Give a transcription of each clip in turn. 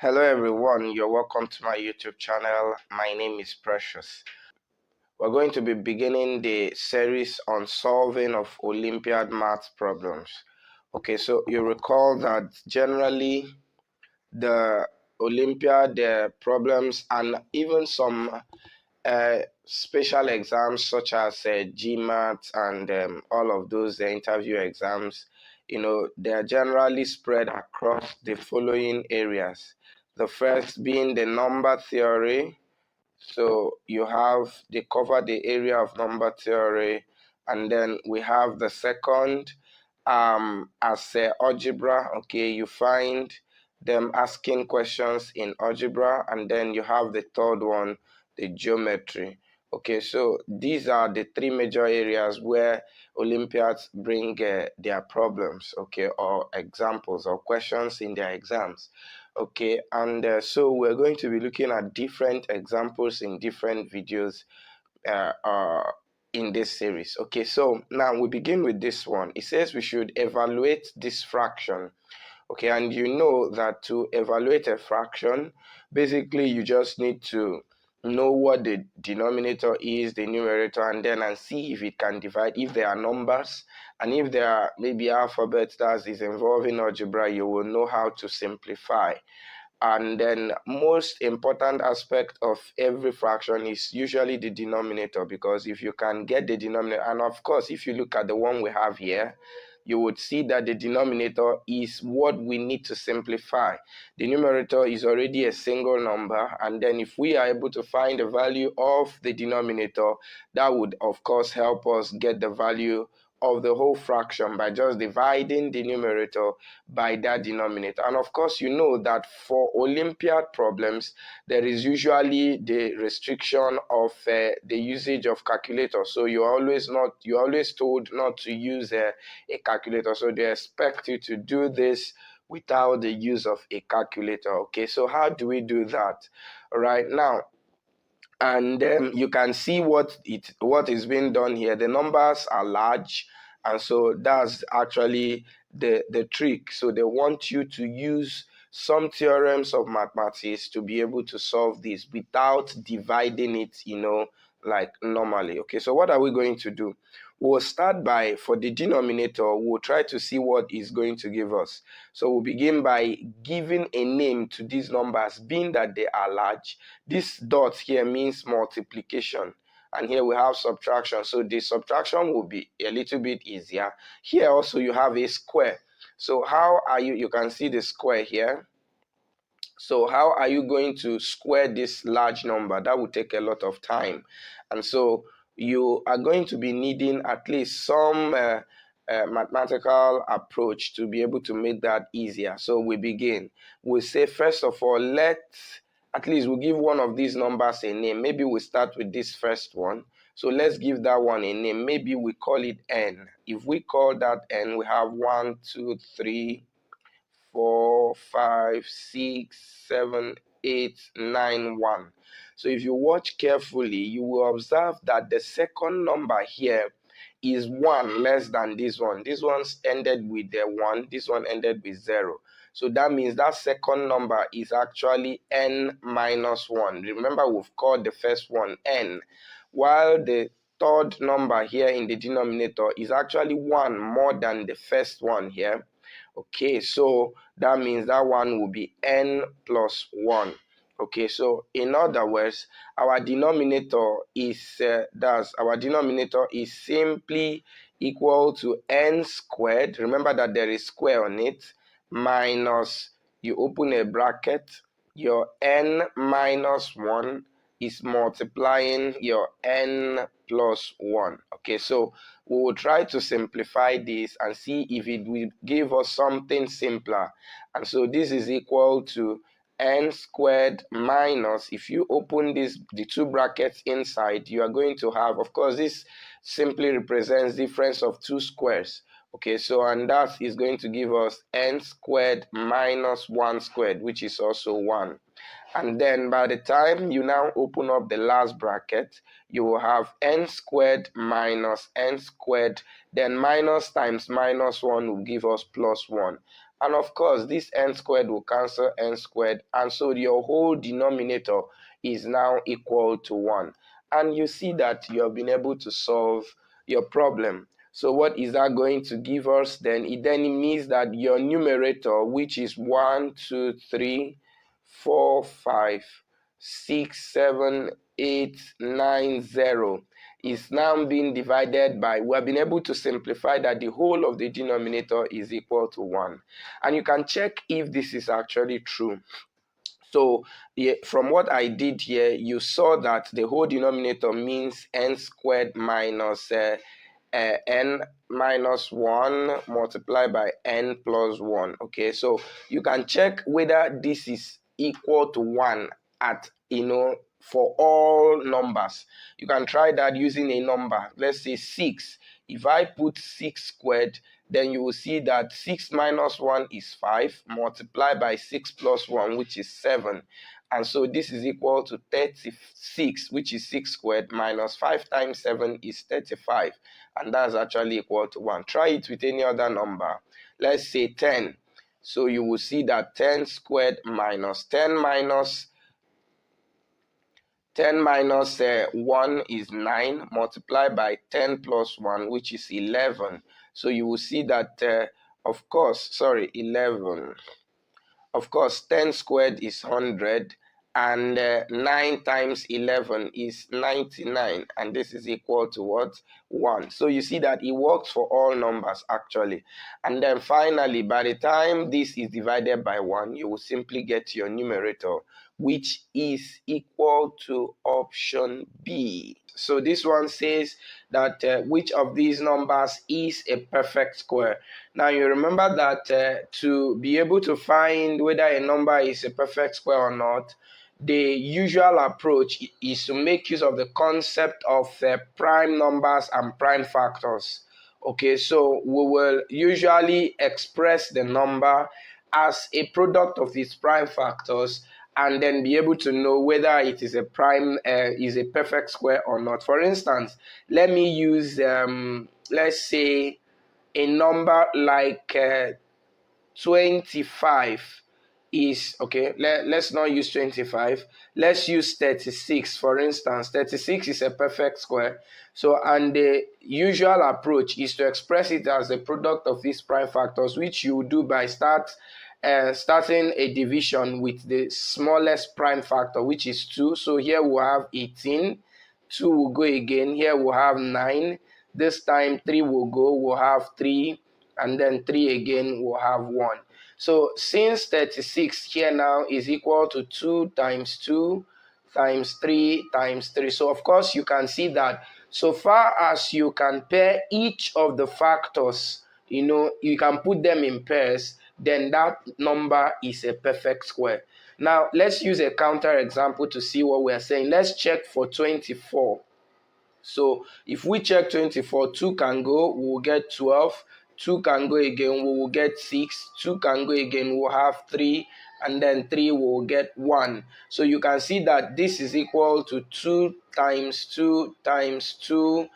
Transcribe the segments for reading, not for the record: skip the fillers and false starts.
Hello everyone, you're welcome to my YouTube channel. My name is Precious. We're going to be beginning the series on solving of Olympiad math problems. Okay, so you recall that generally the Olympiad problems and even some special exams such as GMAT and all of those interview exams, they are generally spread across the following areas. The first being the number theory. So they cover the area of number theory, and then we have the second as algebra. Okay, you find them asking questions in algebra, and then you have the third one, the geometry. Okay, so these are the three major areas where Olympiads bring their problems, okay, or examples or questions in their exams. Okay, and so we're going to be looking at different examples in different videos in this series. Okay, so now we begin with this one. It says we should evaluate this fraction. Okay, and you know that to evaluate a fraction, basically you just need to know what the denominator is, the numerator, and see if it can divide. If there are numbers, and if there are maybe alphabets that is involving algebra, you will know how to simplify. And then most important aspect of every fraction is usually the denominator, because if you can get the denominator, and of course if you look at the one we have here, you would see that the denominator is what we need to simplify. The numerator is already a single number, and then if we are able to find the value of the denominator, that would of course help us get the value of the whole fraction by just dividing the numerator by that denominator. And of course, you know that for Olympiad problems, there is usually the restriction of the usage of calculator. So you're always told not to use a calculator. So they expect you to do this without the use of a calculator. Okay, so how do we do that? All right, now, and you can see what is being done here. The numbers are large, and so that's actually the trick. So they want you to use some theorems of mathematics to be able to solve this without dividing it, like normally. Okay, so what are we going to do? We'll start by, for the denominator, we'll try to see what is going to give us. So we'll begin by giving a name to these numbers, being that they are large. This dot here means multiplication, and here we have subtraction. So the subtraction will be a little bit easier. Here also you have a square. So how are you can see the square here. So how are you going to square this large number? That will take a lot of time. And so you are going to be needing at least some mathematical approach to be able to make that easier. So we begin. We'll say, first of all, we'll give one of these numbers a name. Maybe we start with this first one. So let's give that one a name. Maybe we call it n. If we call that n, we have 1, 2, 3, 4, 5, 6, 7, 8, 9, 1. So if you watch carefully, you will observe that the second number here is 1 less than this one. This one's ended with the 1, this one ended with 0. So that means that second number is actually n minus 1. Remember, we've called the first one n, while the third number here in the denominator is actually 1 more than the first one here. Okay, so that means that one will be n plus 1. Okay, so in other words, our denominator is simply equal to n squared. Remember that there is square on it, minus, you open a bracket, your n minus 1 is multiplying your n plus 1. Okay, so we will try to simplify this and see if it will give us something simpler. And so this is equal to n squared minus, if you open the two brackets inside, you are going to have, of course, this simply represents difference of two squares. Okay, so and that is going to give us n squared minus 1 squared, which is also 1. And then by the time you now open up the last bracket, you will have n squared minus n squared, then minus times minus 1 will give us plus 1. And of course, this n squared will cancel n squared, and so your whole denominator is now equal to 1. And you see that you have been able to solve your problem. So what is that going to give us then? It then means that your numerator, which is 1, 2, 3, 4, 5, 6, 7, 8, 9, 0, is now being divided by, we have been able to simplify that the whole of the denominator is equal to 1. And you can check if this is actually true. So from what I did here, you saw that the whole denominator means n squared minus n minus 1 multiplied by n plus 1. Okay, so you can check whether this is equal to 1 at, for all numbers. You can try that using a number. Let's say 6. If I put 6 squared, then you will see that 6 minus 1 is 5, multiplied by 6 plus 1, which is 7. And so this is equal to 36, which is 6 squared, minus 5 times 7 is 35. And that's actually equal to 1. Try it with any other number. Let's say 10. So you will see that 10 squared minus 10 minus 1 is 9, multiplied by 10 plus 1, which is 11. So you will see that, 11. Of course, 10 squared is 100, and 9 times 11 is 99, and this is equal to what? 1. So you see that it works for all numbers actually. And then finally, by the time this is divided by 1, you will simply get your numerator, which is equal to option B. So this one says that which of these numbers is a perfect square. Now you remember that to be able to find whether a number is a perfect square or not, the usual approach is to make use of the concept of prime numbers and prime factors. Okay, so we will usually express the number as a product of its prime factors, and then be able to know whether it is a perfect square or not. For instance, let me use let's say a number like 25 is, okay, let's not use 25, let's use 36. For instance, 36 is a perfect square. So, and the usual approach is to express it as the product of these prime factors, which you do by starting a division with the smallest prime factor, which is 2. So here we'll have 18, 2 will go again, here we'll have 9, this time 3 will go, we'll have 3, and then 3 again, we'll have 1. So since 36 here now is equal to 2 times 2 times 3 times 3. So of course you can see that so far as you can pair each of the factors, you can put them in pairs, then that number is a perfect square. Now let's use a counter example to see what we are saying. Let's check for 24. So if we check 24, 2 can go, we will get 12. 2 can go again, we will get 6. 2 can go again, we will have 3. And then 3 will get 1. So you can see that this is equal to 2 times 2 times 2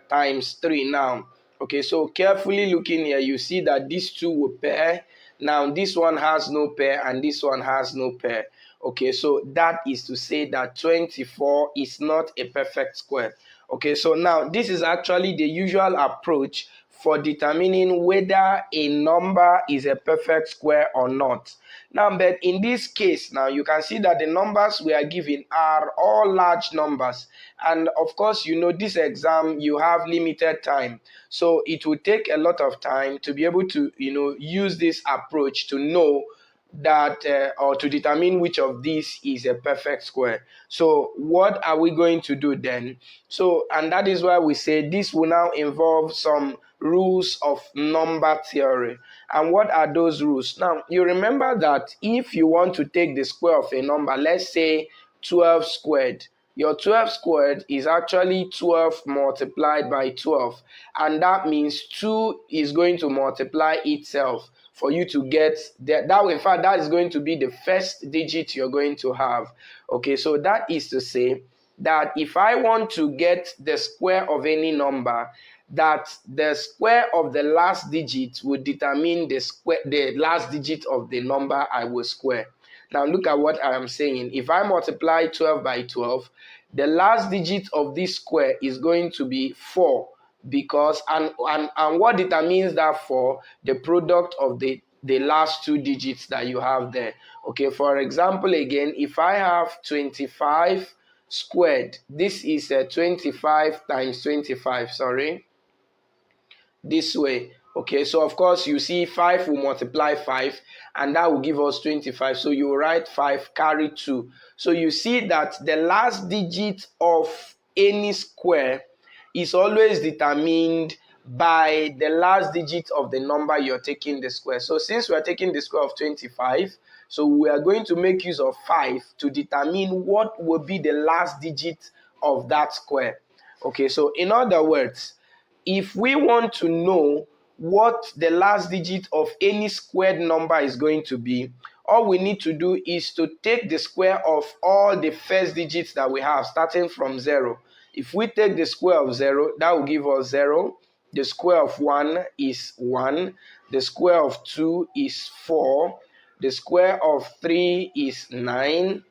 times 3 now. Okay, so carefully looking here, you see that these two will pair. Now this one has no pair and this one has no pair. Okay, so that is to say that 24 is not a perfect square. Okay, so now this is actually the usual approach for determining whether a number is a perfect square or not. Now, but in this case, now you can see that the numbers we are given are all large numbers. And of course, this exam, you have limited time. So it will take a lot of time to be able to, use this approach to know that or to determine which of these is a perfect square. So what are we going to do then? So, and that is why we say this will now involve some rules of number theory. And what are those rules? Now, you remember that if you want to take the square of a number, let's say 12 squared, your 12 squared is actually 12 multiplied by 12. And that means 2 is going to multiply itself for you to get that. In fact, that is going to be the first digit you're going to have. Okay, so that is to say that if I want to get the square of any number, that the square of the last digit will determine the last digit of the number I will square. Now look at what I am saying. If I multiply 12 by 12, the last digit of this square is going to be 4, because and what determines that 4? The product of the last two digits that you have there. Okay, for example, again, if I have 25 squared, this is 25 times 25, sorry, this way. Okay, so of course you see 5 will multiply 5, and that will give us 25. So you write 5 carry 2. So you see that the last digit of any square is always determined by the last digit of the number you're taking the square. So since we are taking the square of 25, so we are going to make use of 5 to determine what will be the last digit of that square. Okay, so in other words, if we want to know what the last digit of any squared number is going to be, all we need to do is to take the square of all the first digits that we have, starting from 0. If we take the square of 0, that will give us 0. The square of 1 is 1. The square of 2 is 4. The square of 3 is 9.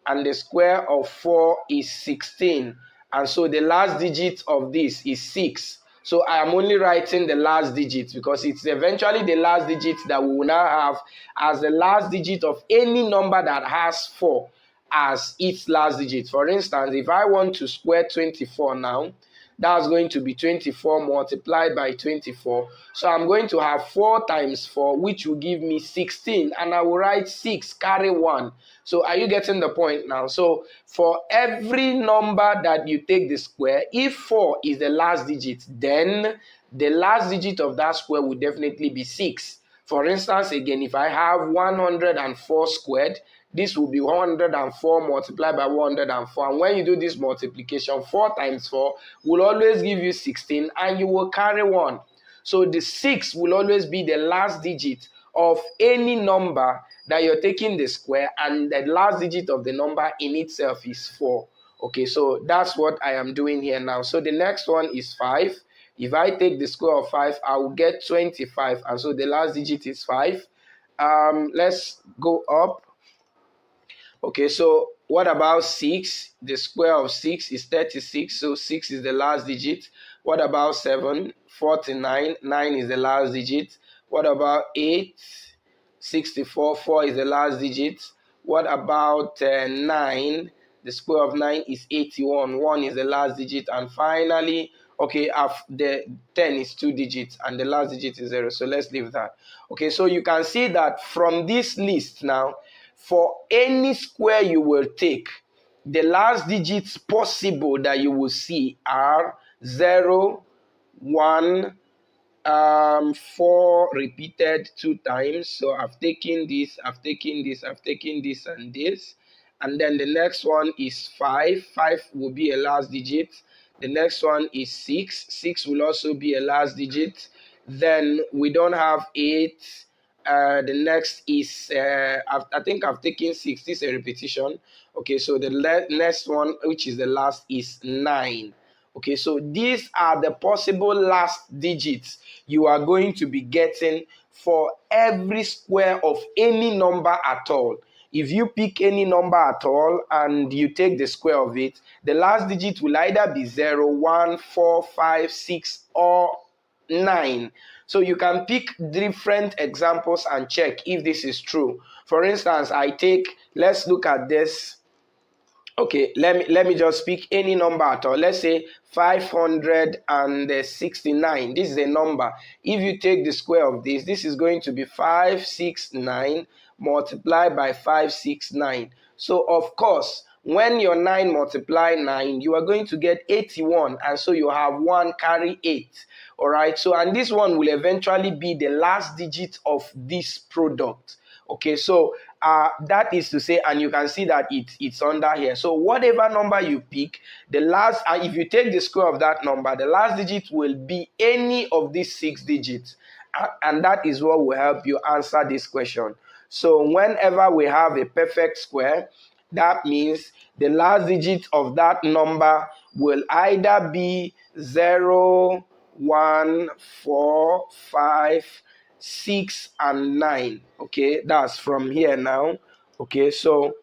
And the square of 4 is 16. And so the last digit of this is 6. So I am only writing the last digit because it's eventually the last digit that we will now have as the last digit of any number that has 4 as its last digit. For instance, if I want to square 24 now, that's going to be 24 multiplied by 24. So I'm going to have 4 times 4, which will give me 16. And I will write 6, carry 1. So are you getting the point now? So for every number that you take the square, if 4 is the last digit, then the last digit of that square will definitely be 6. For instance, again, if I have 104 squared, this will be 104 multiplied by 104. And when you do this multiplication, 4 times 4 will always give you 16, and you will carry 1. So the 6 will always be the last digit of any number that you're taking the square, and the last digit of the number in itself is 4. Okay, so that's what I am doing here now. So the next one is 5. If I take the square of 5, I will get 25, and so the last digit is 5. Let's go up. Okay, so what about 6? The square of 6 is 36, so 6 is the last digit. What about 7? 49, 9 is the last digit. What about 8? 64, 4 is the last digit. What about 9? The square of 9 is 81, 1 is the last digit. And finally, okay, the 10 is 2 digits, and the last digit is 0, so let's leave that. Okay, so you can see that from this list now, for any square you will take, the last digits possible that you will see are 0, 1, 4 repeated 2 times. So I've taken this, I've taken this, I've taken this and this. And then the next one is 5. 5 will be a last digit. The next one is 6. 6 will also be a last digit. Then we don't have 8. The next is, I think I've taken 6. This is a repetition. Okay, so the next one, which is the last, is 9. Okay, so these are the possible last digits you are going to be getting for every square of any number at all. If you pick any number at all and you take the square of it, the last digit will either be 0, 1, 4, 5, 6, or 9. So you can pick different examples and check if this is true. For instance, let's look at this. Okay, let me just pick any number at all. Let's say 569. This is a number. If you take the square of this is going to be 569 multiplied by 569. So of course, when your 9 multiply 9, you are going to get 81, and so you have 1 carry 8. All right, so and this one will eventually be the last digit of this product. Okay, so that is to say, and you can see that it's under here. So whatever number you pick, the last, if you take the square of that number, the last digit will be any of these 6 digits. And that is what will help you answer this question. So whenever we have a perfect square, that means the last digit of that number will either be 0, 1, 4, 5, 6, and 9. Okay, that's from here now. Okay, so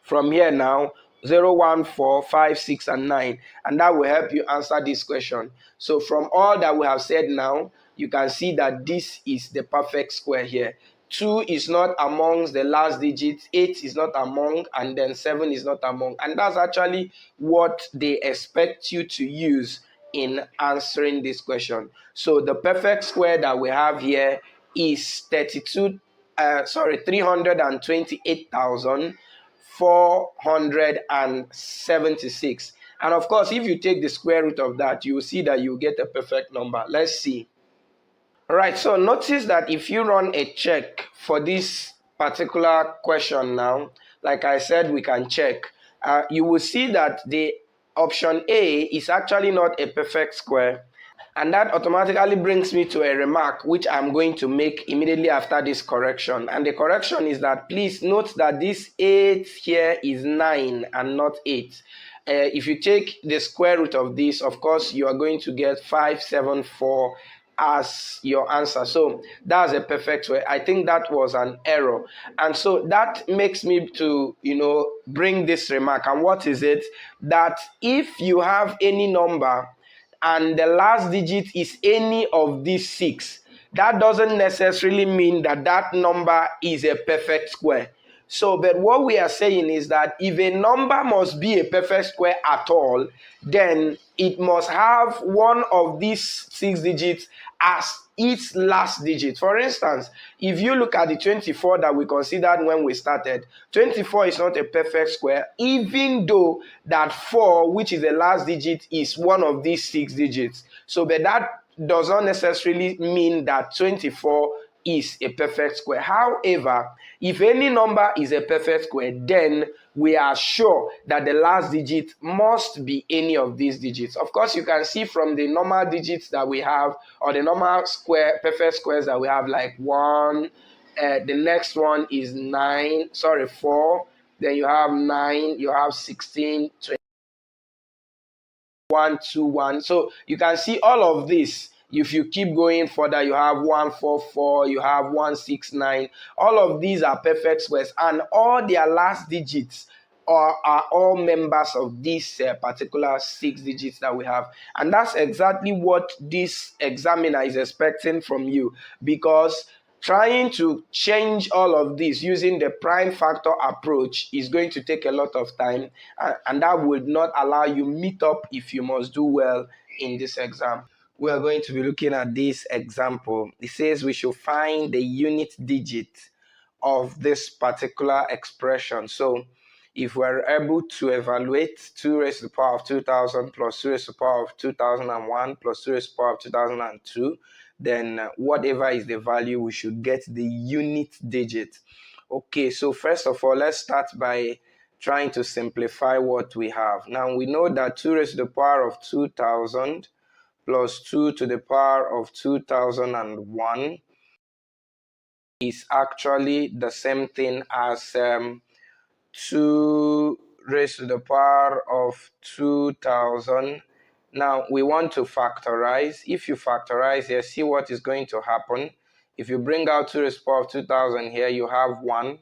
from here now, 0, 1, 4, 5, 6, and 9. And that will help you answer this question. So from all that we have said now, you can see that this is the perfect square here. 2 is not amongst the last digits, 8 is not among, and then 7 is not among. And that's actually what they expect you to use in answering this question. So the perfect square that we have here is 328,476. And of course, if you take the square root of that, you will see that you get a perfect number. Let's see. All right, so notice that if you run a check for this particular question now, like I said, we can check. You will see that the option A is actually not a perfect square. And that automatically brings me to a remark which I'm going to make immediately after this correction. And the correction is that please note that this 8 here is 9 and not 8. If you take the square root of this, of course, you are going to get 574 as your answer. So that's a perfect way. I think that was an error. And so that makes me to, bring this remark. And what is it? That if you have any number and the last digit is any of these 6, that doesn't necessarily mean that that number is a perfect square. So, but what we are saying is that if a number must be a perfect square at all, then it must have one of these 6 digits as its last digit. For instance, if you look at the 24 that we considered when we started, 24 is not a perfect square, even though that 4, which is the last digit, is one of these 6 digits. So, but that does not necessarily mean that 24 is a perfect square. However, if any number is a perfect square, then we are sure that the last digit must be any of these digits. Of course, you can see from the normal digits that we have, or the normal square, perfect squares that we have, like 1, the next one is 4, then you have 9, you have 16, 1, 2, 1. So you can see all of this. If you keep going further, you have 1, 4, 4, you have 1, 6, 9. All of these are perfect squares, and all their last digits are all members of these particular 6 digits that we have. And that's exactly what this examiner is expecting from you, because trying to change all of this using the prime factor approach is going to take a lot of time, and that would not allow you meet up if you must do well in this exam. We are going to be looking at this example. It says we should find the unit digit of this particular expression. So if we're able to evaluate 2 raised to the power of 2000 plus 2 raised to the power of 2001 plus 2 raised to the power of 2002, then whatever is the value, we should get the unit digit. Okay, so first of all, let's start by trying to simplify what we have. Now we know that 2 raised to the power of 2000 plus 2 to the power of 2001 is actually the same thing as 2 raised to the power of 2000. Now we want to factorize. If you factorize here, see what is going to happen. If you bring out 2 raised to the power of 2000 here, you have 1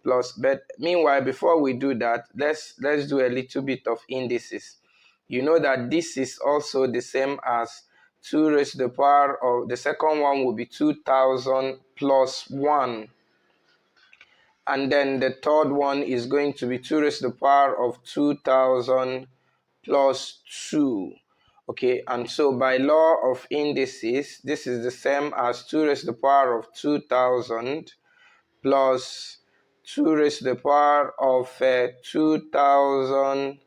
plus, but meanwhile, before we do that, let's do a little bit of indices. You know that this is also the same as 2 raised to the power of, the second one will be 2000 plus 1. And then the third one is going to be 2 raised to the power of 2000 plus 2. Okay, and so by law of indices, this is the same as 2 raised to the power of 2000 plus 2 raised to the power of 2000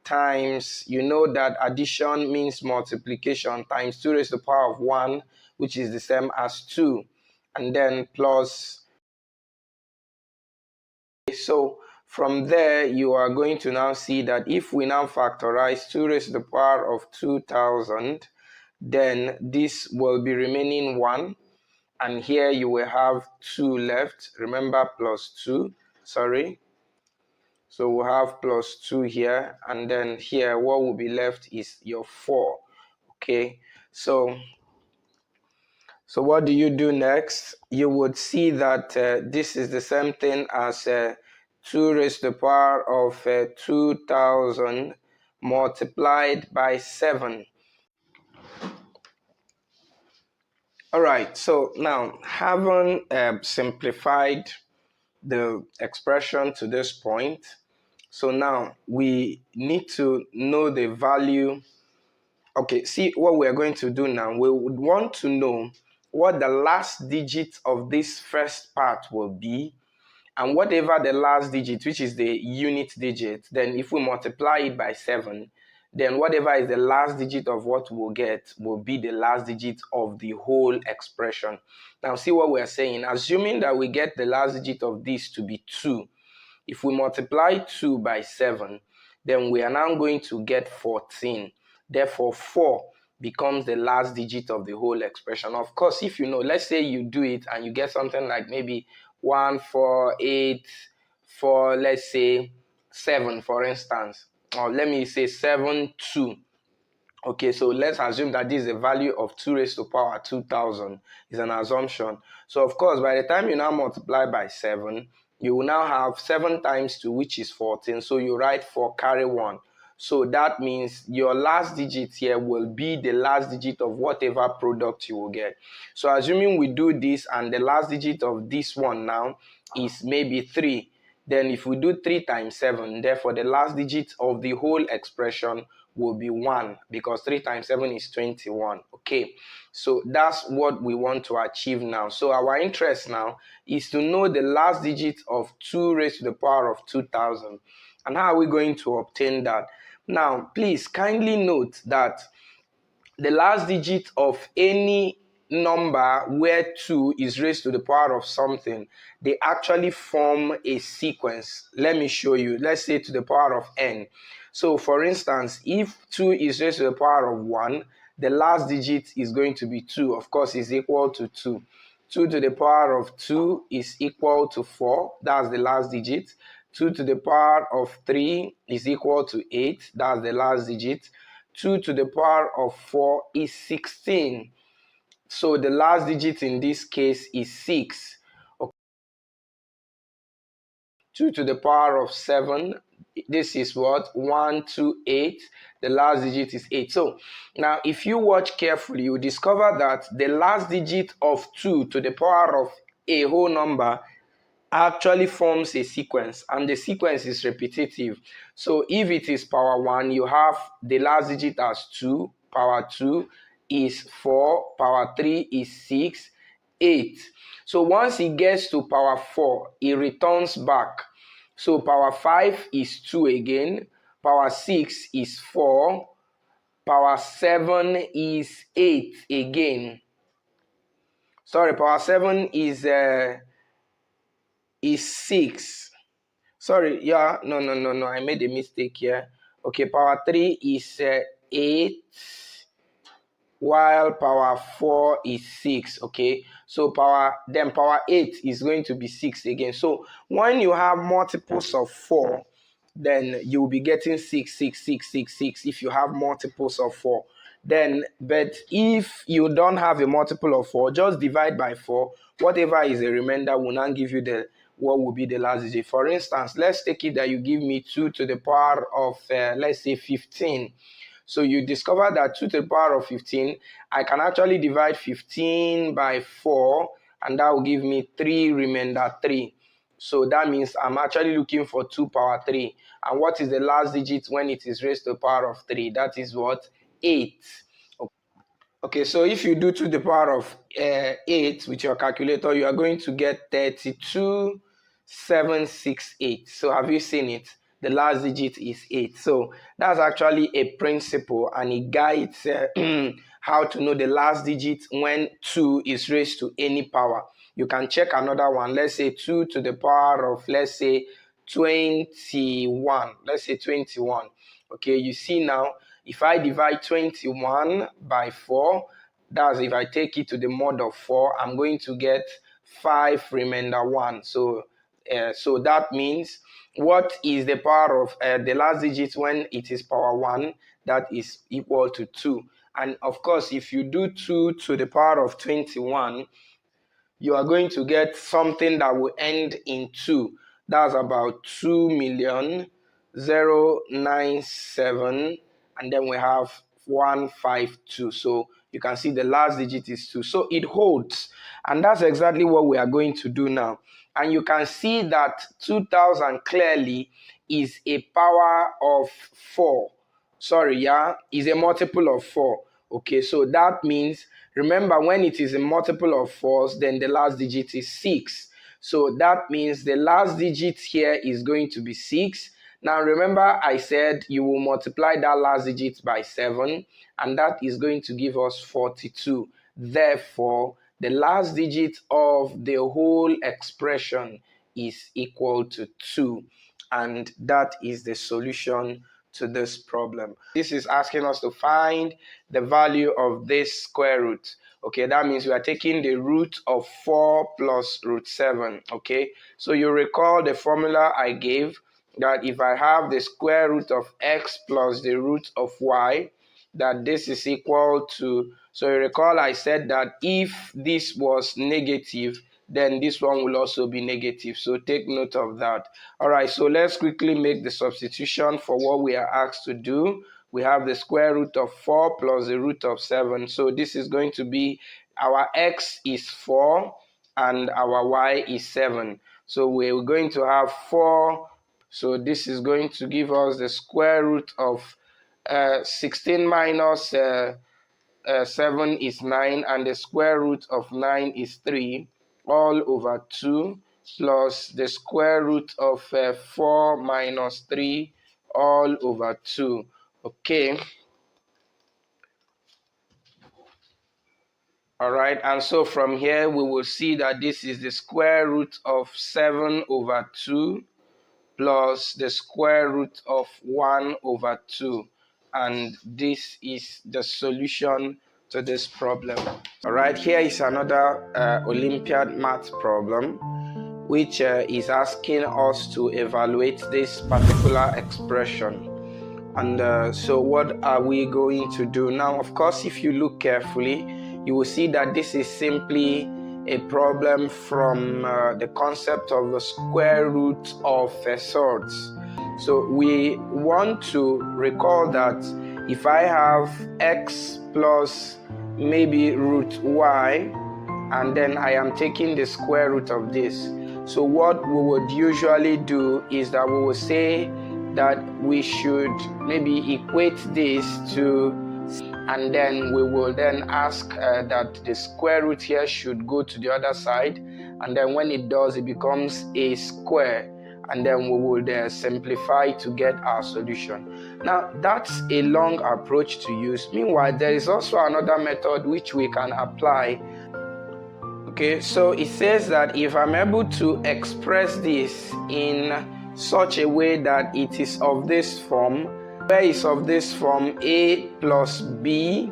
times, you know that addition means multiplication, times 2 raised to the power of 1, which is the same as 2, and then plus. So from there, you are going to now see that if we now factorize 2 raised to the power of 2000, then this will be remaining 1, and here you will have 2 left. Remember, plus 2, sorry. So we'll have plus 2 here, and then here what will be left is your 4. Okay, so what do you do next? You would see that this is the same thing as 2 raised to the power of 2000 multiplied by 7. All right, so now having simplified the expression to this point, so now we need to know the value. Okay, see what we are going to do now. We would want to know what the last digit of this first part will be, and whatever the last digit, which is the unit digit, then if we multiply it by 7, then whatever is the last digit of what we'll get will be the last digit of the whole expression. Now see what we're saying. Assuming that we get the last digit of this to be 2, if we multiply 2 by 7, then we are now going to get 14. Therefore, 4 becomes the last digit of the whole expression. Of course, if you know, let's say you do it and you get something like maybe 1, 4, 8, 4, let's say 7, for instance. Or let me say 7, 2. Okay, so let's assume that this is a value of 2 raised to power 2000. It's an assumption. So of course, by the time you now multiply by 7, you will now have 7 times 2, which is 14. So you write 4 carry 1. So that means your last digit here will be the last digit of whatever product you will get. So assuming we do this and the last digit of this one now is maybe 3, then if we do 3 times 7, therefore the last digit of the whole expression will be 1, because 3 times 7 is 21. Okay, so that's what we want to achieve now. So our interest now is to know the last digit of 2 raised to the power of 2000. And how are we going to obtain that? Now, please kindly note that the last digit of any number where 2 is raised to the power of something, they actually form a sequence. Let me show you. Let's say to the power of n. So for instance, if 2 is raised to the power of 1, the last digit is going to be 2. Of course, is equal to 2. 2 to the power of 2 is equal to 4. That's the last digit. 2 to the power of 3 is equal to 8. That's the last digit. 2 to the power of 4 is 16. So the last digit in this case is 6. Okay. 2 to the power of 7, this is what? 1, 2, 8. The last digit is 8. So now if you watch carefully, you discover that the last digit of 2 to the power of a whole number actually forms a sequence, and the sequence is repetitive. So if it is power 1, you have the last digit as 2, power 2 is 4, power 3 is 6, 8. So once it gets to power 4, it returns back. So power 5 is 2 again, power 6 is 4, power 7 is 8 again. Sorry, power 7 is 6. Sorry, yeah, no, I made a mistake here. Okay, power 3 is 8, while power 4 is 6. Okay, so power 8 is going to be 6 again. So when you have multiples of 4, then you will be getting 6, 6, 6, 6, 6 if you have multiples of 4. Then, but if you don't have a multiple of 4, just divide by 4. Whatever is the remainder will now give you the what will be the last digit. For instance, let's take it that you give me 2 to the power of, let's say 15. So you discover that 2 to the power of 15, I can actually divide 15 by 4, and that will give me 3 remainder 3. So that means I'm actually looking for 2 power 3. And what is the last digit when it is raised to the power of 3? That is what? 8. Okay, so if you do 2 to the power of 8 with your calculator, you are going to get 32,768. So have you seen it? The last digit is 8. So that's actually a principle, and it guides how to know the last digit when 2 is raised to any power. You can check another one. Let's say 2 to the power of, let's say, 21. Let's say 21. Okay, you see now, if I divide 21 by 4, that's if I take it to the mod of 4, I'm going to get 5 remainder 1. So that means what is the power of the last digit when it is power 1? That is equal to 2. And of course, if you do 2 to the power of 21, you are going to get something that will end in 2. That's about 2,097,000, and then we have 152. So you can see the last digit is 2. So it holds, and that's exactly what we are going to do now. And you can see that 2,000 clearly is a power of 4. Is a multiple of 4. Okay, so that means, remember, when it is a multiple of 4s, then the last digit is 6. So that means the last digit here is going to be 6. Now remember, I said you will multiply that last digit by 7, and that is going to give us 42. Therefore, the last digit of the whole expression is equal to 2, and that is the solution to this problem. This is asking us to find the value of this square root. Okay, that means we are taking the root of 4 plus root 7. Okay, so you recall the formula I gave, that if I have the square root of x plus the root of y, that this is equal to, so you recall I said that if this was negative, then this one will also be negative. So take note of that. All right, so let's quickly make the substitution for what we are asked to do. We have the square root of 4 plus the root of 7. So this is going to be, our x is 4 and our y is 7. So we're going to have 4. So this is going to give us the square root of 16 minus 7 is 9, and the square root of 9 is 3, all over 2, plus the square root of 4 minus 3, all over 2. Okay. All right, and so from here we will see that this is the square root of 7 over 2 plus the square root of 1 over 2. And this is the solution to this problem. All right, here is another Olympiad math problem, which is asking us to evaluate this particular expression. And so what are we going to do now? Of course, if you look carefully, you will see that this is simply a problem from the concept of the square root of sorts. So we want to recall that if I have x plus maybe root y, and then I am taking the square root of this. So what we would usually do is that we will say that we should maybe equate this to, and then we will then ask that the square root here should go to the other side, and then when it does, it becomes a square, and then we will simplify to get our solution. Now that's a long approach to use. Meanwhile, there is also another method which we can apply. Okay, so it says that if I'm able to express this in such a way that it is of this form, where is of this form a plus b,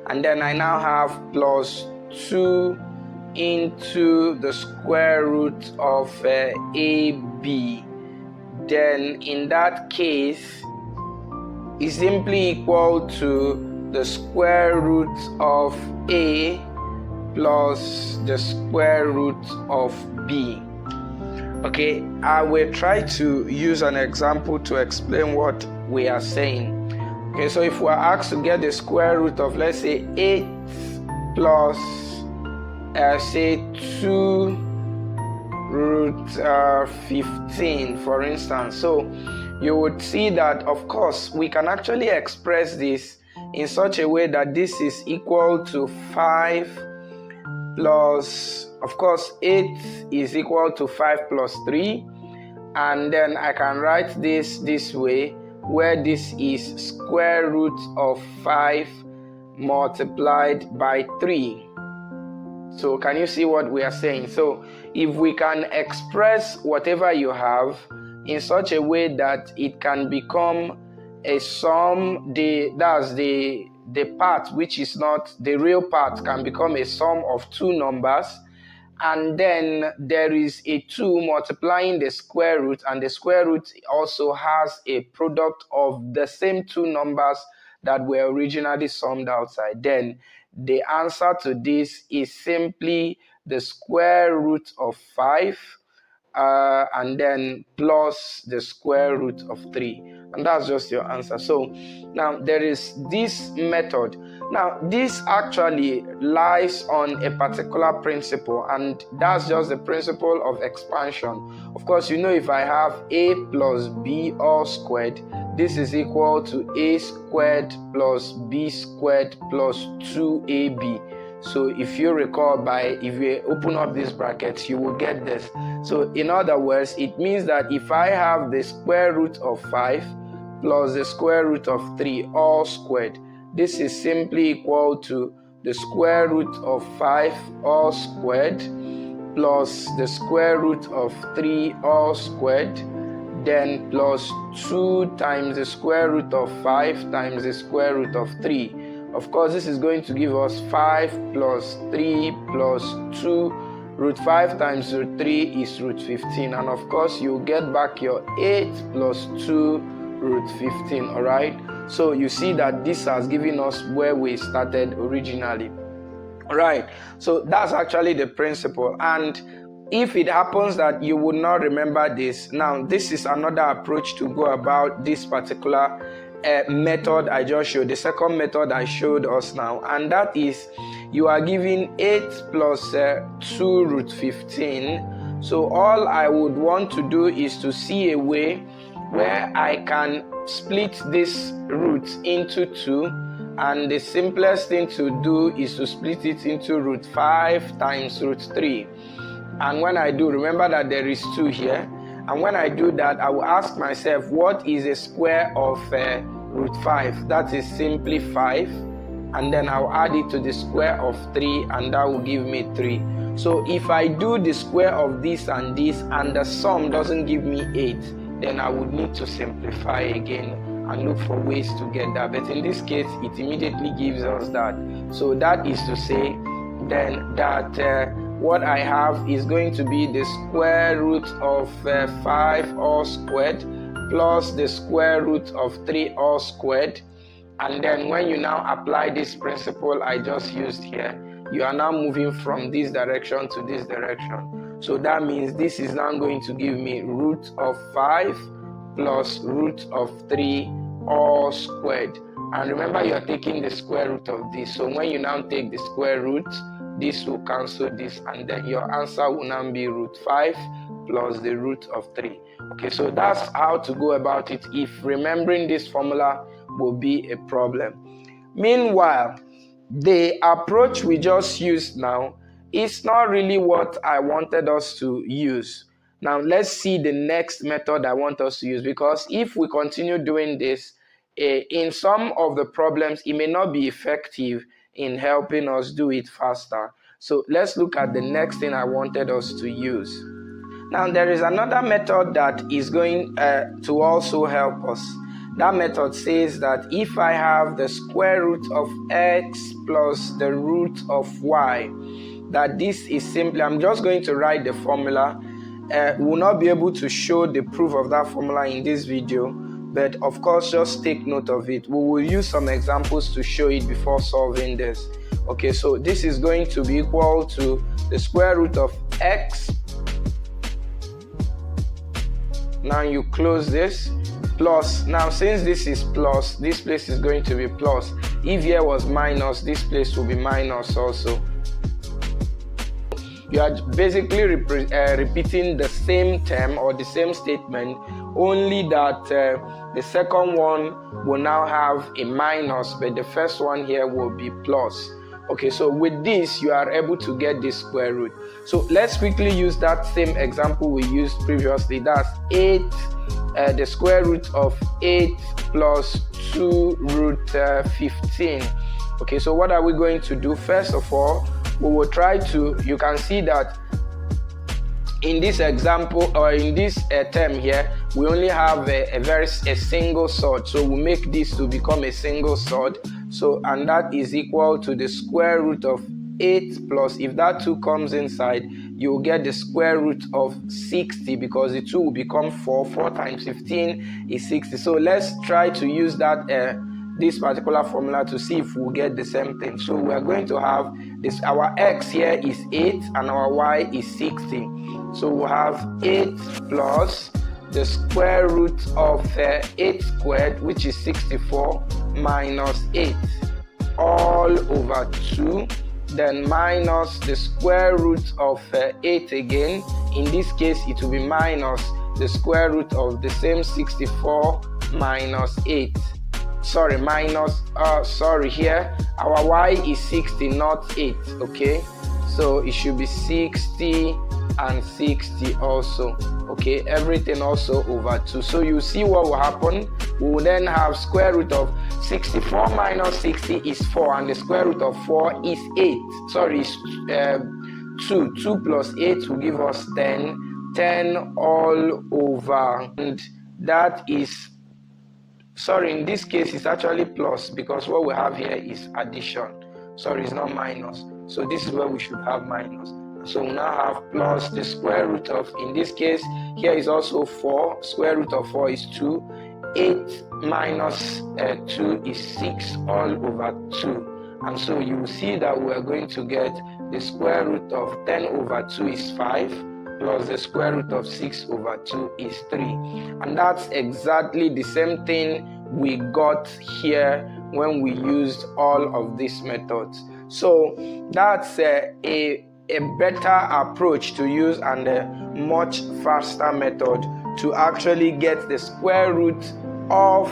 and then I now have plus 2 into the square root of ab, then in that case is simply equal to the square root of a plus the square root of b. Okay, I will try to use an example to explain what we are saying. Okay, so if we are asked to get the square root of, let's say, 8 plus say 2 root 15, for instance. So you would see that, of course, we can actually express this in such a way that this is equal to 5 plus, of course, 8 is equal to 5 plus 3, and then I can write this way, where this is square root of 5 multiplied by 3. So can you see what we are saying? So if we can express whatever you have in such a way that it can become a sum, that's the part which is not the real part can become a sum of two numbers, and then there is a 2 multiplying the square root, and the square root also has a product of the same two numbers that were originally summed outside, then the answer to this is simply the square root of 5 and then plus the square root of 3, and that's just your answer. So now there is this method. Now this actually lies on a particular principle, and that's just the principle of expansion. Of course, you know, if I have a plus b all squared, this is equal to a squared plus b squared plus 2ab. So if you recall, if you open up these brackets, you will get this. So in other words, it means that if I have the square root of 5 plus the square root of 3 all squared, this is simply equal to the square root of 5 all squared plus the square root of 3 all squared, then plus 2 times the square root of 5 times the square root of 3. Of course, this is going to give us 5 plus 3 plus 2. Root 5 times root 3 is root 15. And of course, you get back your 8 plus 2 root 15. All right. So you see that this has given us where we started originally. All right. So that's actually the principle. And if it happens that you would not remember this, now this is another approach to go about this particular method I just showed, the second method I showed us now, and that is you are given 8 plus 2 root 15. So all I would want to do is to see a way where I can split this root into 2, and the simplest thing to do is to split it into root 5 times root 3. And when I do, remember that there is 2 here. And when I do that, I will ask myself, what is the square of root 5? That is simply 5. And then I'll add it to the square of 3, and that will give me 3. So if I do the square of this and the sum doesn't give me 8, then I would need to simplify again and look for ways to get that. But in this case, it immediately gives us that. So that is to say then that what I have is going to be the square root of 5 all squared plus the square root of 3 all squared. And then when you now apply this principle I just used here, you are now moving from this direction to this direction. So that means this is now going to give me root of 5 plus root of 3 all squared. And remember, you are taking the square root of this. So when you now take the square root, this will cancel this, and then your answer will now be root 5 plus the root of 3. Okay, so that's how to go about it if remembering this formula will be a problem. Meanwhile, the approach we just used now is not really what I wanted us to use. Now, let's see the next method I want us to use, because if we continue doing this, in some of the problems, it may not be effective in helping us do it faster. So let's look at the next thing I wanted us to use. Now there is another method that is going to also help us. That method says that if I have the square root of x plus the root of y, that this is simply, I'm just going to write the formula. We will not be able to show the proof of that formula in this video, but of course just take note of it. We will use some examples to show it before solving this. Okay, so this is going to be equal to the square root of x. Now you close this, plus, now since this is plus, this place is going to be plus. If here was minus, this place will be minus also. You are basically repeating the same term or the same statement, only that the second one will now have a minus, but the first one here will be plus. Okay, so with this, you are able to get the square root. So let's quickly use that same example we used previously. That's 8, the square root of 8 plus 2 root 15. Okay, so what are we going to do? First of all, we will try to, you can see that in this example or in this term here, we only have a single surd. So we'll make this to become a single surd. So, and that is equal to the square root of 8 plus, if that 2 comes inside, you will get the square root of 60, because the 2 will become 4. 4 times 15 is 60. So let's try to use that this particular formula to see if we'll get the same thing. So we are going to have this, our x here is 8 and our y is 60. So we'll have 8 plus the square root of 8 squared, which is 64, minus 8 all over 2, then minus the square root of 8 again. In this case it will be minus the square root of the same 64 minus 8. Here our y is 60, not 8. Okay, so it should be 60 and 60 also. Okay, everything also over 2. So you see what will happen. We will then have square root of 64 minus 60 is 4, and the square root of 4 is 8. Is 2. 2 plus 8 will give us 10. 10 all over, and that is, in this case it's actually plus, because what we have here is addition. It's not minus. So this is where we should have minus. So we now have plus the square root of, in this case here is also 4, square root of 4 is 2, 8 minus 2 is 6 all over 2. And so you will see that we are going to get the square root of 10 over 2 is 5, plus the square root of 6 over 2 is 3. And that's exactly the same thing we got here when we used all of these methods. So that's a better approach to use, and a much faster method to actually get the square root of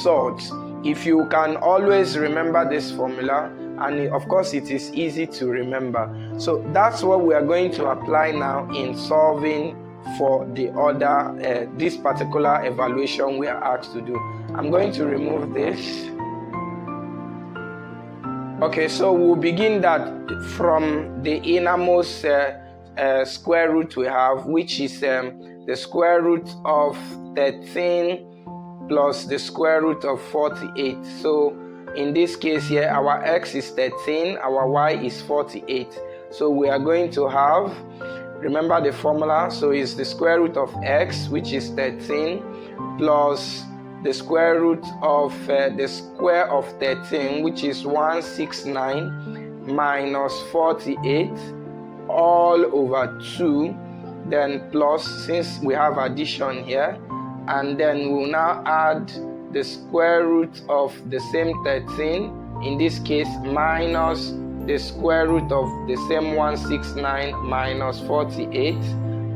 sorts. If you can always remember this formula, and of course it is easy to remember. So that's what we are going to apply now in solving for the other this particular evaluation we are asked to do. I'm going to remove this. Okay, so we'll begin that from the innermost square root we have, which is the square root of 13 plus the square root of 48. So in this case here, our x is 13, our y is 48. So we are going to have, remember the formula, so it's the square root of x, which is 13, plus the square root of the square of 13, which is 169, minus 48 all over 2, then plus, since we have addition here, and then we'll now add the square root of the same 13, in this case minus the square root of the same 169 minus 48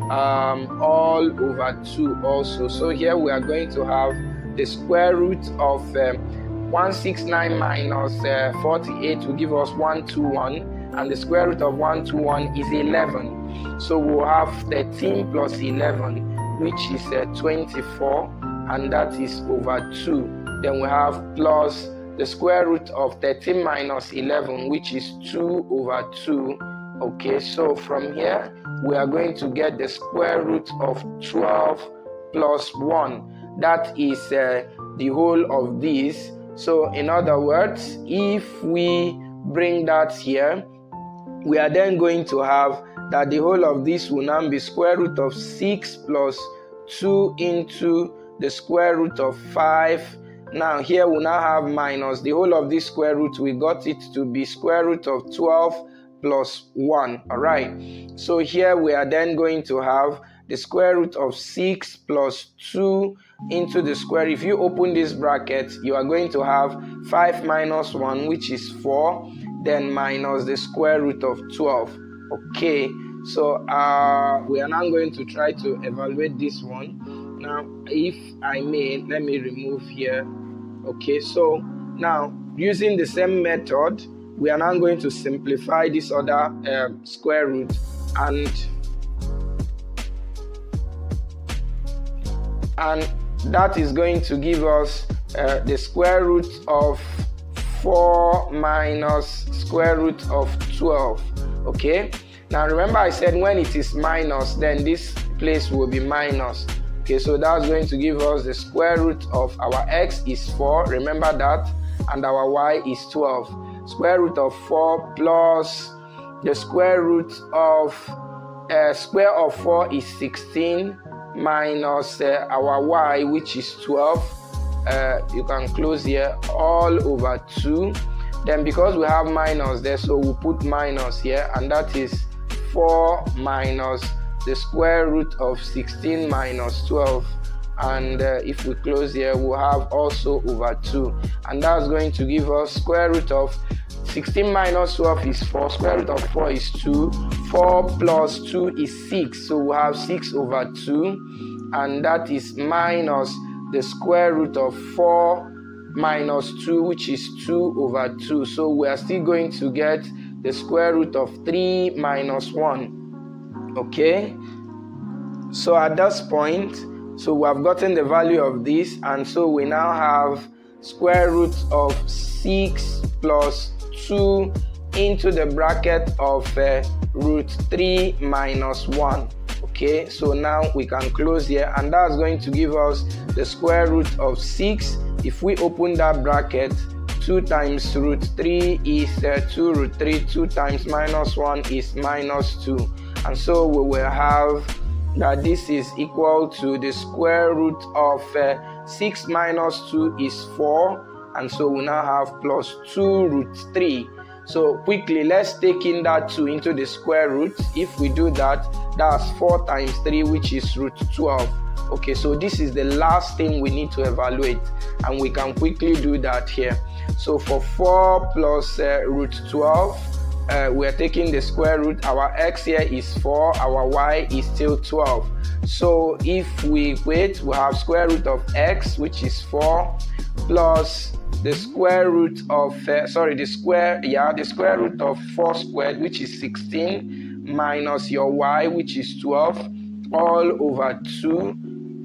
all over 2 also. So here we are going to have the square root of 169 minus 48 will give us 121, and the square root of 121 is 11. So we'll have 13 plus 11, which is 24, and that is over 2. Then we have plus the square root of 13 minus 11, which is 2 over 2. Okay, so from here we are going to get the square root of 12 plus 1. That is the whole of this. So in other words, if we bring that here, we are then going to have that the whole of this will now be square root of 6 plus 2 into the square root of 5. Now here we now have minus the whole of this square root. We got it to be square root of 12 plus 1. All right. So here we are then going to have the square root of 6 plus 2 into the square. If you open this bracket, you are going to have 5 minus 1, which is 4, then minus the square root of 12. Okay, so we are now going to try to evaluate this one. Now, if I may, let me remove here. Okay, so now using the same method, we are now going to simplify this other square root, and that is going to give us the square root of 4 minus square root of 12. Okay, now remember I said when it is minus, then this place will be minus. Okay, so that's going to give us the square root of our x is 4, remember that, and our y is 12. Square root of 4 plus the square root of square of 4 is 16, minus our y, which is 12, you can close here, all over 2. Then because we have minus there, so we'll put minus here, and that is 4 minus the square root of 16 minus 12. And if we close here, we'll have also over 2, and that's going to give us square root of 16 minus 12 is 4, square root of 4 is 2, 4 plus 2 is 6, so we'll have 6 over 2, and that is minus the square root of 4 minus 2, which is 2 over 2, so we are still going to get the square root of 3 minus 1. Okay, so at this point, so we have gotten the value of this, and so we now have square root of 6 plus 2 into the bracket of root 3 minus 1. Okay, so now we can close here, and that's going to give us the square root of 6. If we open that bracket, 2 times root 3 is 2 root 3, 2 times minus 1 is minus 2, and so we will have that this is equal to the square root of 6 minus 2 is 4, and so we now have plus 2 root 3. So quickly, let's take in that 2 into the square root. If we do that, that's 4 times 3, which is root 12. Okay, so this is the last thing we need to evaluate, and we can quickly do that here. So for 4 plus root 12, we are taking the square root. Our x here is 4, our y is still 12. So if we equate, we have square root of x, which is 4, plus the square root of the square root of 4 squared, which is 16, minus your y, which is 12, all over 2.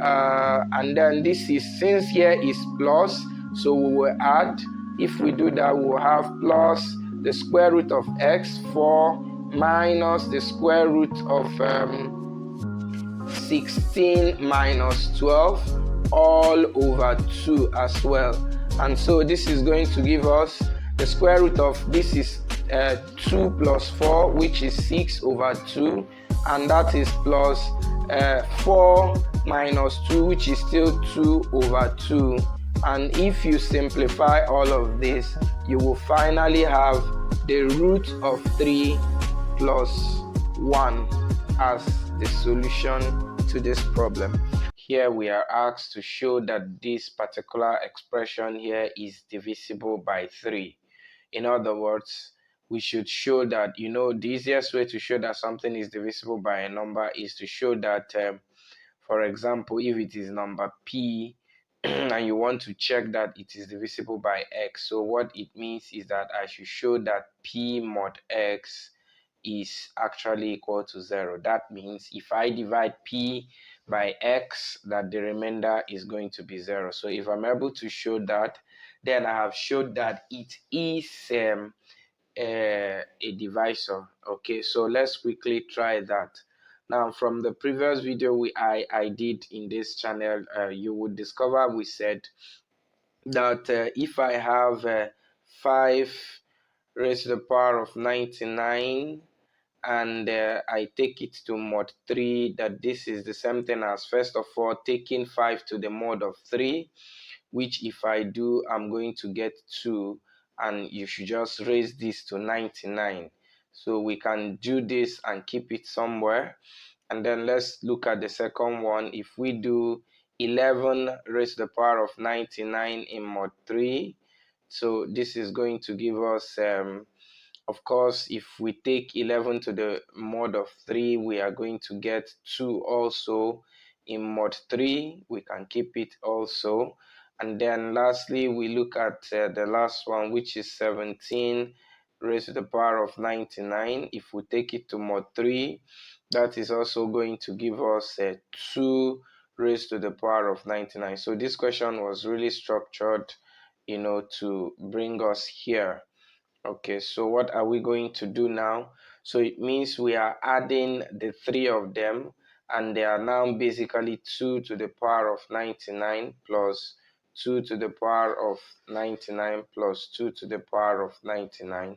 And then this is, since here is plus, so we will add. If we do that, we will have plus the square root of x, 4, minus the square root of 16 minus 12, all over 2 as well. And so this is going to give us the square root of, this is 2 plus 4, which is 6 over 2, and that is plus 4 minus 2, which is still 2 over 2. And if you simplify all of this, you will finally have the root of 3 plus 1 as the solution to this problem. Here we are asked to show that this particular expression here is divisible by 3. In other words, we should show that, the easiest way to show that something is divisible by a number is to show that, for example, if it is number p, and you want to check that it is divisible by x. So what it means is that I should show that p mod x is actually equal to 0. That means if I divide p by x, that the remainder is going to be 0. So if I'm able to show that, then I have showed that it is a divisor. Okay, so let's quickly try that. Now, from the previous video I did in this channel, you would discover we said that if I have 5 raised to the power of 99 and I take it to mod 3, that this is the same thing as, first of all, taking 5 to the mod of 3, which if I do, I'm going to get 2, and you should just raise this to 99. So we can do this and keep it somewhere. And then let's look at the second one. If we do 11 raised to the power of 99 in mod 3, so this is going to give us, of course, if we take 11 to the mod of 3, we are going to get 2 also in mod 3. We can keep it also. And then lastly, we look at the last one, which is 17 raised to the power of 99. If we take it to mod 3, that is also going to give us 2 raised to the power of 99. So this question was really structured, to bring us here. Okay, so what are we going to do now? So it means we are adding the 3 of them, and they are now basically 2 to the power of 99 plus 2 to the power of 99 plus 2 to the power of 99,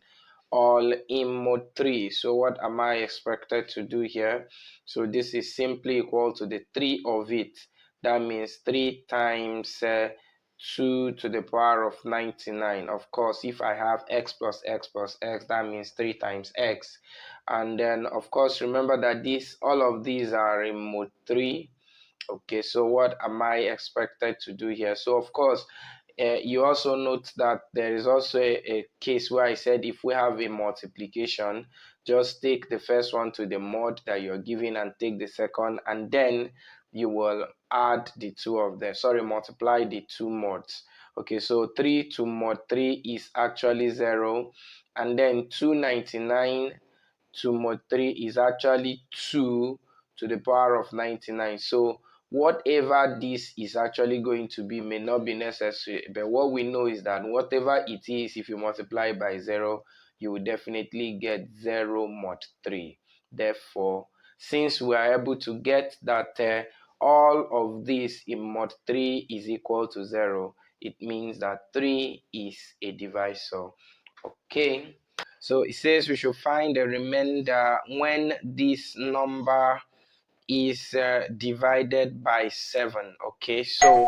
all in mod 3. So what am I expected to do here? So this is simply equal to the 3 of it. That means 3 times 2 to the power of 99. Of course, if I have x plus x plus x, that means 3 times x. And then, of course, remember that all of these are in mode 3. Okay, so what am I expected to do here? So, of course, you also note that there is also a case where I said if we have a multiplication, just take the first one to the mod that you're given and take the second, and then you will add the two of them. Sorry, multiply the two mods. Okay, so 3 to mod 3 is actually 0, and then 299 to mod 3 is actually 2 to the power of 99. So whatever this is actually going to be may not be necessary, but what we know is that whatever it is, if you multiply by 0, you will definitely get 0 mod 3. Therefore, since we are able to get that all of this in mod 3 is equal to 0, it means that 3 is a divisor. Okay, so it says we should find the remainder when this number is divided by 7. Okay, so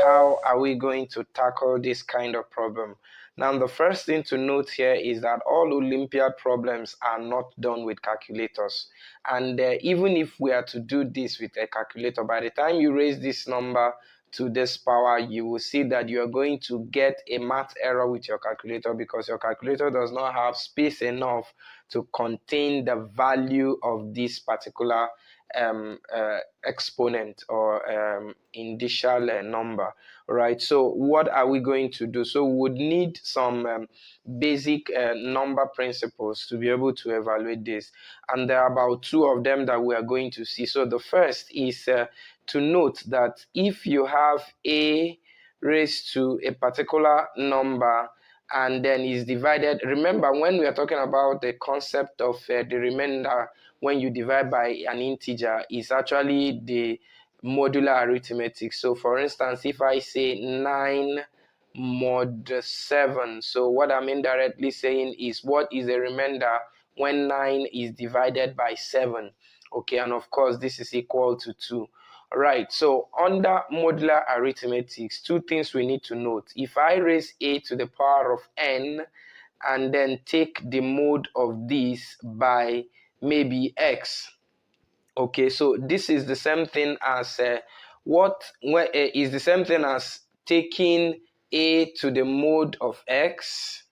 how are we going to tackle this kind of problem? Now, the first thing to note here is that all Olympiad problems are not done with calculators. And even if we are to do this with a calculator, by the time you raise this number to this power, you will see that you are going to get a math error with your calculator because your calculator does not have space enough to contain the value of this particular exponent or initial number. Right, so what are we going to do? So we would need some basic number principles to be able to evaluate this, and there are about 2 of them that we are going to see. So the first is to note that if you have a raised to a particular number and then is divided, remember when we are talking about the concept of the remainder, when you divide by an integer, is actually the modular arithmetic. So for instance, if I say 9 mod 7, so what I'm indirectly saying is what is the remainder when 9 is divided by 7. Okay, and of course this is equal to 2. Right, so under modular arithmetics, 2 things we need to note. If I raise a to the power of n and then take the mode of this by maybe x, okay, so this is the same thing as is the same thing as taking a to the mode of x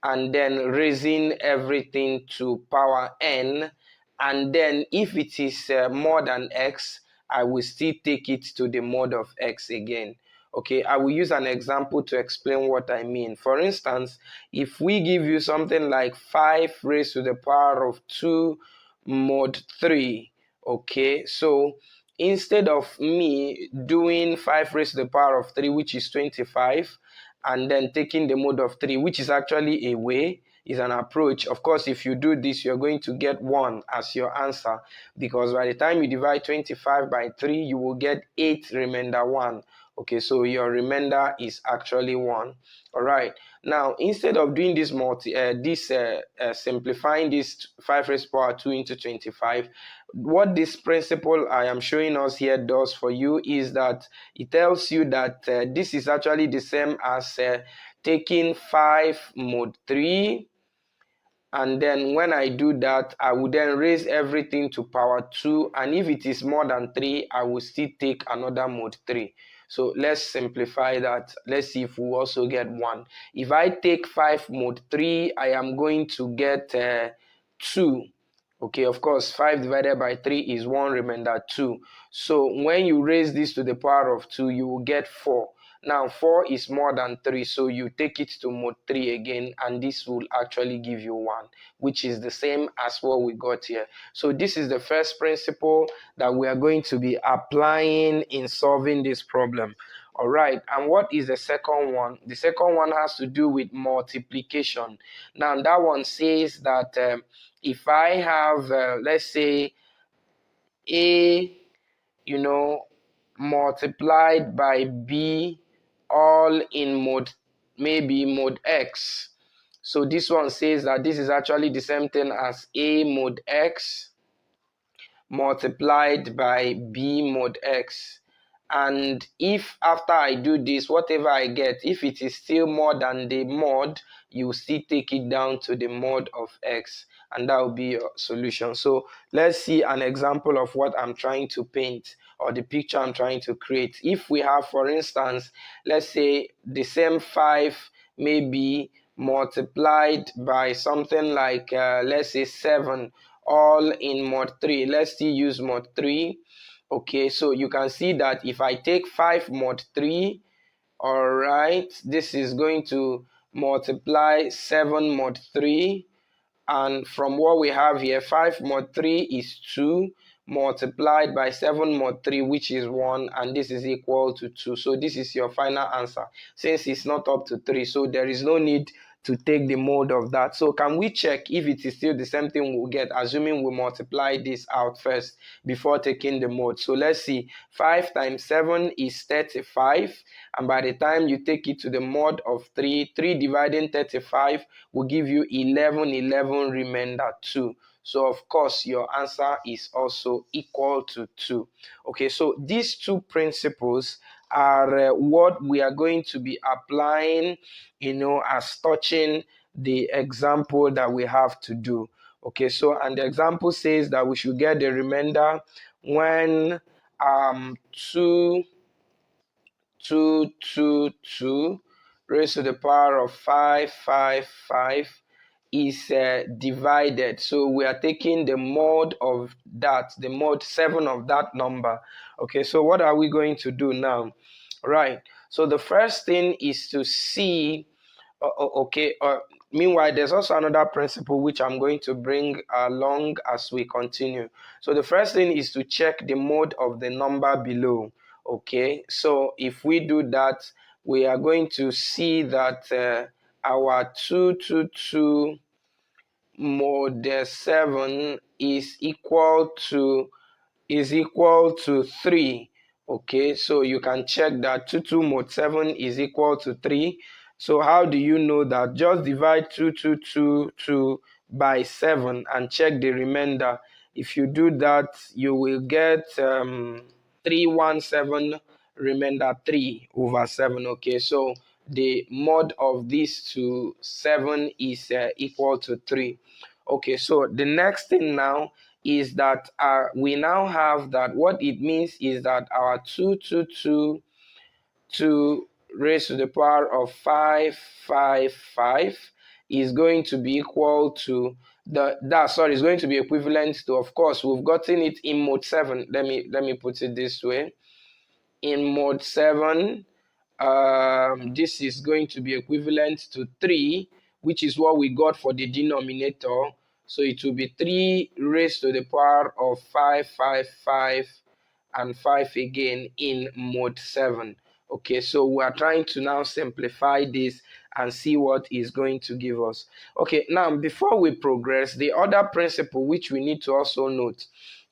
and then raising everything to power n, and then if it is more than x, I will still take it to the mode of x again. Okay, I will use an example to explain what I mean. For instance, if we give you something like 5 raised to the power of 2 mod 3, okay, so instead of me doing 5 raised to the power of 3, which is 25, and then taking the mode of 3, which is actually a way, is an approach. Of course, if you do this, you're going to get 1 as your answer, because by the time you divide 25 by 3, you will get 8 remainder 1. Okay, so your remainder is actually 1. All right. Now, instead of doing this simplifying this 5 raised to power 2 into 25, what this principle I am showing us here does for you is that it tells you that this is actually the same as taking 5 mod 3, and then when I do that, I will then raise everything to power 2, and if it is more than 3, I will still take another mod 3. So let's simplify that. Let's see if we also get 1. If I take 5 mod 3, I am going to get 2. Okay, of course, 5 divided by 3 is 1 remainder 2. So when you raise this to the power of 2, you will get 4. Now 4 is more than 3, so you take it to mod 3 again, and this will actually give you 1, which is the same as what we got here. So this is the first principle that we are going to be applying in solving this problem. All right, and what is the second one? The second one has to do with multiplication. Now that one says that if I have, let's say, a, multiplied by b, all in mode, maybe mode x. So this one says that this is actually the same thing as a mod x multiplied by b mod x. and if after I do this, whatever I get, if it is still more than the mod, you still take it down to the mod of x, and that will be your solution. So let's see an example of what I'm trying to paint, or the picture I'm trying to create. If we have, for instance, let's say the same 5 may be multiplied by something like let's say 7, all in mod 3. Let's still use mod 3. Okay, so you can see that if I take 5 mod 3, all right, this is going to multiply 7 mod 3, and from what we have here, 5 mod 3 is 2 multiplied by 7 mod 3, which is 1, and this is equal to 2. So this is your final answer, since it's not up to 3, so there is no need to take the mode of that. So can we check if it is still the same thing we'll get, assuming we multiply this out first before taking the mode? So let's see, 5 times 7 is 35, and by the time you take it to the mod of 3, 3 dividing 35 will give you 11, 11 remainder 2. So of course your answer is also equal to 2. Okay, so these two principles are what we are going to be applying, as touching the example that we have to do. Okay, so and the example says that we should get the remainder when 2 raised to the power of 555 is divided. So we are taking the mod of that, the mod 7 of that number. Okay, so what are we going to do now? Right, so the first thing is to see, meanwhile, there's also another principle which I'm going to bring along as we continue. So the first thing is to check the mode of the number below. Okay, so if we do that, we are going to see that our 222 mod 7 is equal to 3. Okay, so you can check that 22 mod 7 is equal to 3. So how do you know that? Just divide 222 by 7 and check the remainder. If you do that, you will get 317 remainder 3 over 7. Okay, so the mod of these two 7 is equal to 3. Okay, so the next thing now is that we now have that what it means is that our 222 raised to the power of 555 is going to be equal to is going to be equivalent to, of course, we've gotten it in mode 7. Let me put it this way. In mode 7, this is going to be equivalent to 3, which is what we got for the denominator. So it will be 3 raised to the power of 555 and 5 again in mode 7. Okay, so we are trying to now simplify this and see what is going to give us. Okay, now before we progress, the other principle which we need to also note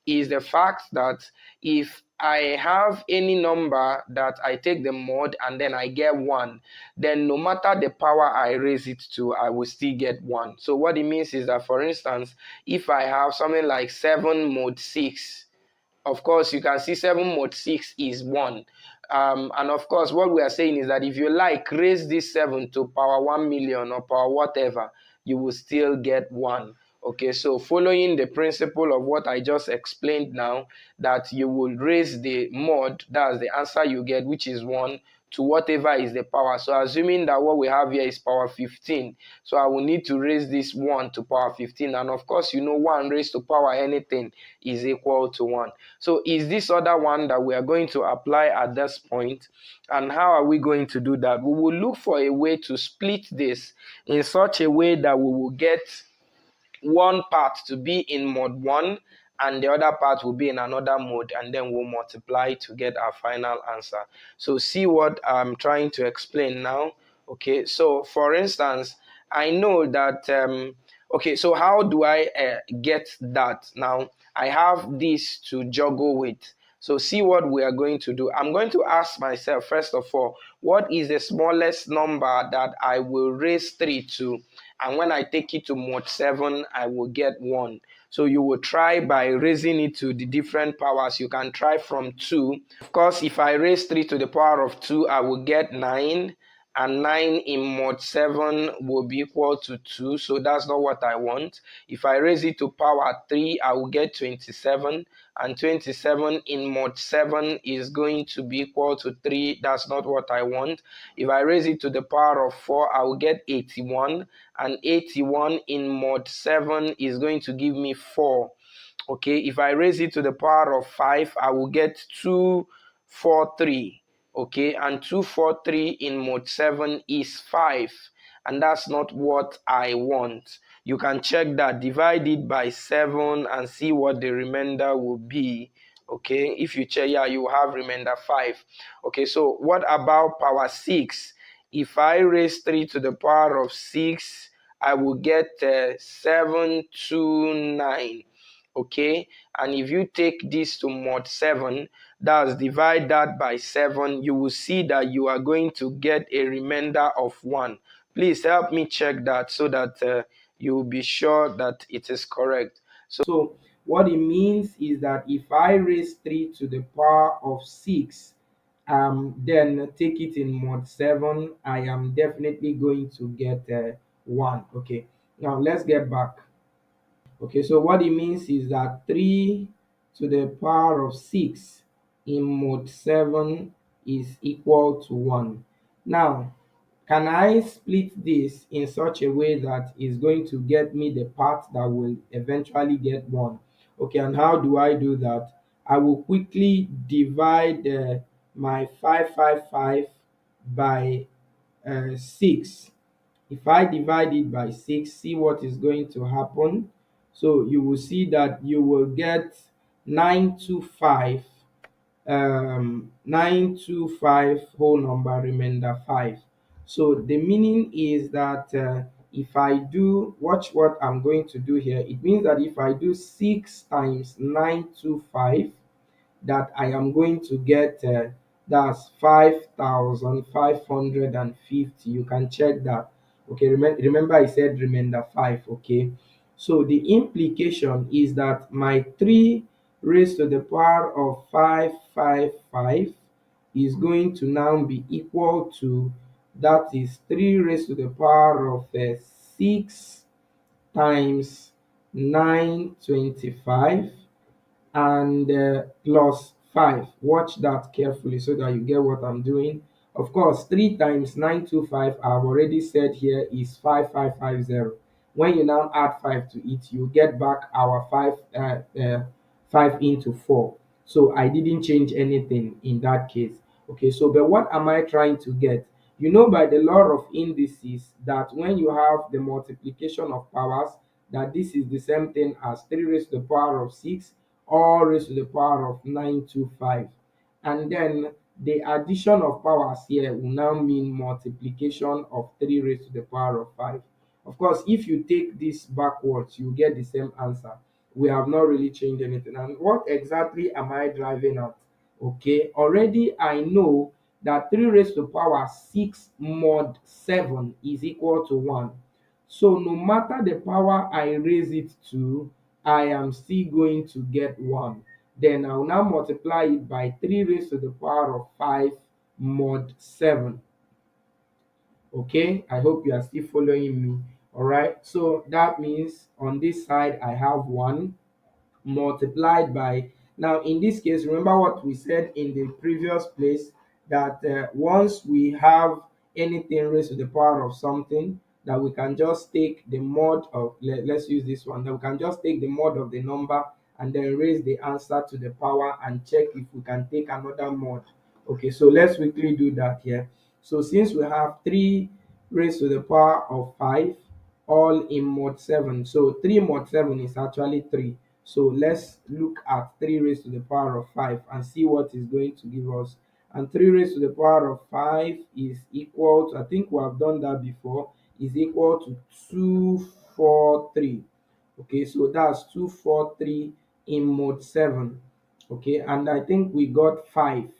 is the fact that if I have any number that I take the mod and then I get 1, then no matter the power I raise it to, I will still get 1. So what it means is that, for instance, if I have something like 7 mod 6, of course, you can see 7 mod 6 is 1. And of course, what we are saying is that if you like, raise this 7 to power 1 million or power whatever, you will still get 1. Okay, so following the principle of what I just explained now, that you will raise the mod, that's the answer you get, which is 1, to whatever is the power. So assuming that what we have here is power 15, so I will need to raise this 1 to power 15, and of course, 1 raised to power anything is equal to 1. So is this other one that we are going to apply at this point, and how are we going to do that? We will look for a way to split this in such a way that we will get one part to be in mode 1 and the other part will be in another mode, and then we'll multiply to get our final answer. So see what I'm trying to explain now. Okay, so for instance, I know that okay, so how do I get that? Now I have this to juggle with. So see what we are going to do. I'm going to ask myself, first of all, what is the smallest number that I will raise 3 to? And when I take it to mode 7, I will get 1. So you will try by raising it to the different powers. You can try from 2. Of course, if I raise 3 to the power of 2, I will get 9. And 9 in mod 7 will be equal to 2. So that's not what I want. If I raise it to power 3, I will get 27. And 27 in mod 7 is going to be equal to 3. That's not what I want. If I raise it to the power of 4, I will get 81. And 81 in mod 7 is going to give me 4. Okay, if I raise it to the power of 5, I will get 243. Okay, and 243 in mod 7 is 5. And that's not what I want. You can check that, divide it by 7 and see what the remainder will be. Okay, if you check, yeah, you have remainder 5. Okay, so what about power 6? If I raise 3 to the power of 6, I will get 729. Okay, and if you take this to mod 7, that's divide that by 7, you will see that you are going to get a remainder of 1. Please help me check that so that you will be sure that it is correct. So what it means is that if I raise 3 to the power of 6, then take it in mod 7, I am definitely going to get 1. Okay, now let's get back. Okay, so what it means is that 3 to the power of 6 in mod 7 is equal to 1. Now, can I split this in such a way that is going to get me the part that will eventually get 1? Okay, and how do I do that? I will quickly divide my 555 by 6. If I divide it by 6, see what is going to happen. So you will see that you will get 925, 925 whole number remainder 5. So the meaning is that if I do, watch what I'm going to do here. It means that if I do 6 times 925, that I am going to get that's 5,550. You can check that. Okay, remember I said remainder 5. Okay, so the implication is that my 3 raised to the power of 555 is going to now be equal to, that is 3 raised to the power of 6 times 925 and plus 5. Watch that carefully so that you get what I'm doing. Of course, 3 times 925, I've already said here, is 5550. When you now add 5 to it, you get back our 5 into 4. So I didn't change anything in that case. Okay, so but what am I trying to get? You know, by the law of indices, that when you have the multiplication of powers, that this is the same thing as 3 raised to the power of 6 all raised to the power of 925. And then the addition of powers here will now mean multiplication of 3 raised to the power of 5. Of course, if you take this backwards, you get the same answer. We have not really changed anything. And what exactly am I driving at? Okay, already I know that 3 raised to the power 6 mod 7 is equal to 1. So no matter the power I raise it to, I am still going to get 1. Then I'll now multiply it by 3 raised to the power of 5 mod 7. Okay, I hope you are still following me. All right, so that means on this side I have 1 multiplied by, now in this case, remember what we said in the previous place, that once we have anything raised to the power of something, that we can just take the mod of, let's use this one, that we can just take the mod of the number and then raise the answer to the power and check if we can take another mod. Okay, so let's quickly do that here. So since we have 3 raised to the power of 5 all in mod 7, so 3 mod 7 is actually 3. So let's look at 3 raised to the power of 5 and see what is going to give us. And 3 raised to the power of 5 is equal to, I think we have done that before, is equal to 243. Okay, so that's 243 in mod 7. Okay, and I think we got 5.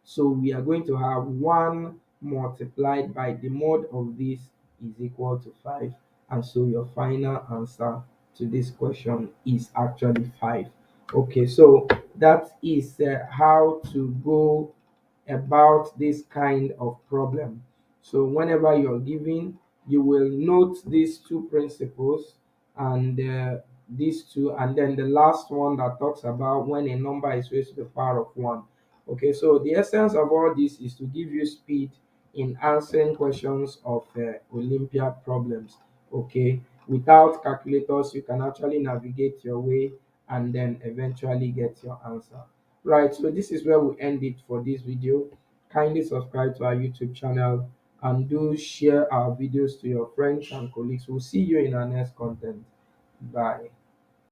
So we are going to have 1 multiplied by the mod of this is equal to 5. And so your final answer to this question is actually 5. Okay, so that is how to go about this kind of problem. So whenever you're giving, you will note these two principles and these two, and then the last one that talks about when a number is raised to the power of 1. Okay, so the essence of all this is to give you speed in answering questions of Olympiad problems. Okay, without calculators, you can actually navigate your way and then eventually get your answer. Right, so this is where we end it for this video. Kindly subscribe to our YouTube channel and do share our videos to your friends and colleagues. We'll see you in our next content. Bye.